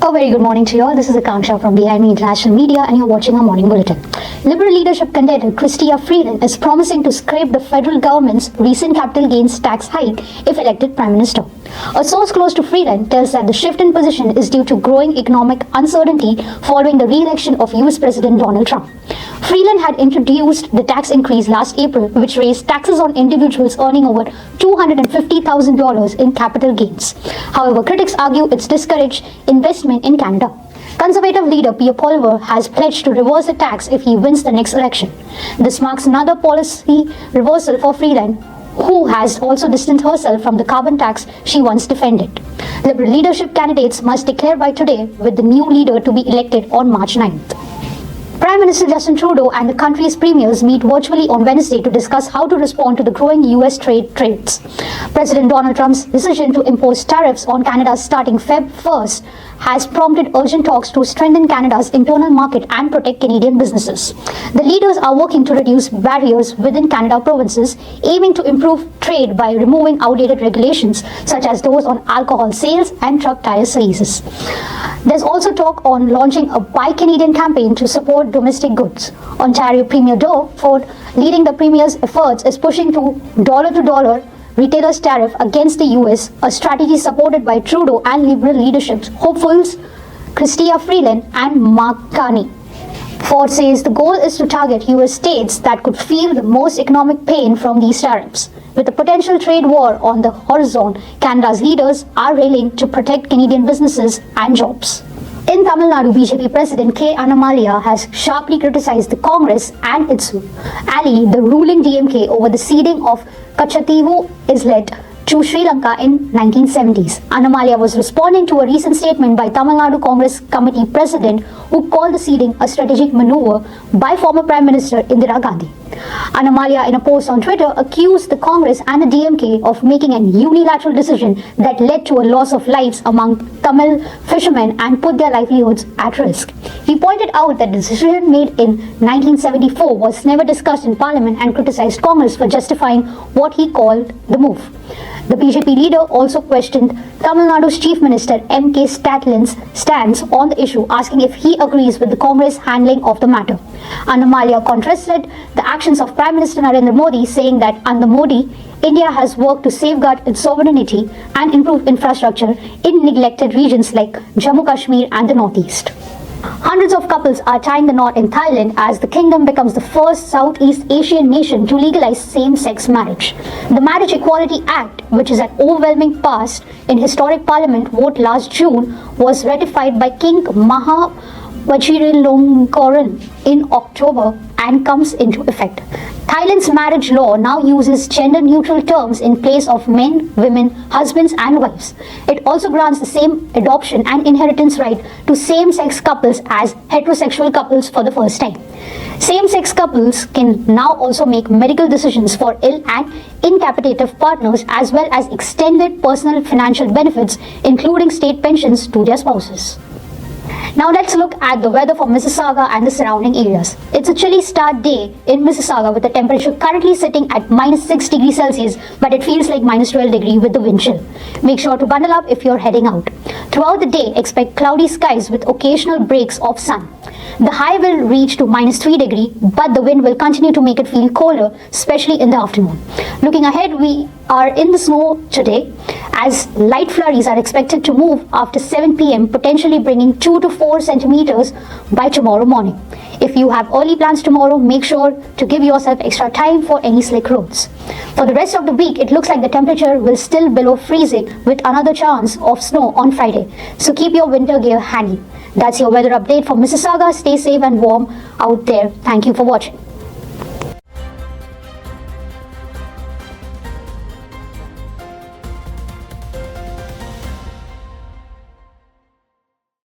A very good morning to you all. This is Akanksha from Behind Me International Media and you're watching our morning bulletin. Liberal leadership contender Chrystia Freeland is promising to scrape the federal government's recent capital gains tax hike if elected Prime Minister. A source close to Freeland tells that the shift in position is due to growing economic uncertainty following the re-election of US President Donald Trump. Freeland had introduced the tax increase last April, which raised taxes on individuals earning over $250,000 in capital gains. However, critics argue it's discouraged investment in Canada. Conservative leader Pierre Poilievre has pledged to reverse the tax if he wins the next election. This marks another policy reversal for Freeland, who has also distanced herself from the carbon tax she once defended. Liberal leadership candidates must declare by today, with the new leader to be elected on March 9th. Prime Minister Justin Trudeau and the country's premiers meet virtually on Wednesday to discuss how to respond to the growing US trade threats. President Donald Trump's decision to impose tariffs on Canada starting Feb 1st has prompted urgent talks to strengthen Canada's internal market and protect Canadian businesses. The leaders are working to reduce barriers within Canada provinces, aiming to improve trade by removing outdated regulations such as those on alcohol sales and truck tire sizes. There's also talk on launching a Buy Canadian campaign to support domestic goods. Ontario Premier Doug Ford, leading the Premier's efforts, is pushing to dollar retailers' tariff against the US, a strategy supported by Trudeau and Liberal leadership's hopefuls Chrystia Freeland and Mark Carney. Ford says the goal is to target US states that could feel the most economic pain from these tariffs. With a potential trade war on the horizon, Canada's leaders are railing to protect Canadian businesses and jobs. In Tamil Nadu, BJP President K. Annamala has sharply criticized the Congress and its ally, the ruling DMK, over the ceding of Katchatheevu islet to Sri Lanka in 1970s. Annamala was responding to a recent statement by Tamil Nadu Congress Committee President, who called the ceding a strategic maneuver by former Prime Minister Indira Gandhi. Annamala, in a post on Twitter, accused the Congress and the DMK of making a unilateral decision that led to a loss of lives among Tamil fishermen and put their livelihoods at risk. He pointed out that the decision made in 1974 was never discussed in Parliament and criticized Congress for justifying what he called the move. The BJP leader also questioned Tamil Nadu's Chief Minister M.K. Statelin's stance on the issue, asking if he agrees with the Congress handling of the matter. Annamala contrasted the actions of Prime Minister Narendra Modi, saying that under Modi, India has worked to safeguard its sovereignty and improve infrastructure in neglected regions like Jammu Kashmir and the Northeast. Hundreds of couples are tying the knot in Thailand as the kingdom becomes the first Southeast Asian nation to legalize same-sex marriage. The Marriage Equality Act, which is an overwhelming pass in historic parliament vote last June, was ratified by King Maha Vajiralongkorn in October and comes into effect. Thailand's marriage law now uses gender-neutral terms in place of men, women, husbands and wives. It also grants the same adoption and inheritance right to same-sex couples as heterosexual couples for the first time. Same-sex couples can now also make medical decisions for ill and incapacitated partners, as well as extended personal financial benefits, including state pensions to their spouses. Now let's look at the weather for Mississauga and the surrounding areas. It's a chilly start day in Mississauga with the temperature currently sitting at -6 degrees Celsius, but it feels like -12 degrees with the wind chill. Make sure to bundle up if you're heading out. Throughout the day, expect cloudy skies with occasional breaks of sun. The high will reach to -3 degrees, but the wind will continue to make it feel colder, especially in the afternoon. Looking ahead, we are in the snow today, as light flurries are expected to move after 7 p.m., potentially bringing 2 to 4 centimeters by tomorrow morning. If you have early plans tomorrow, make sure to give yourself extra time for any slick roads. For the rest of the week, it looks like the temperature will still below freezing with another chance of snow on Friday. So keep your winter gear handy. That's your weather update from Mississauga. Stay safe and warm out there. Thank you for watching.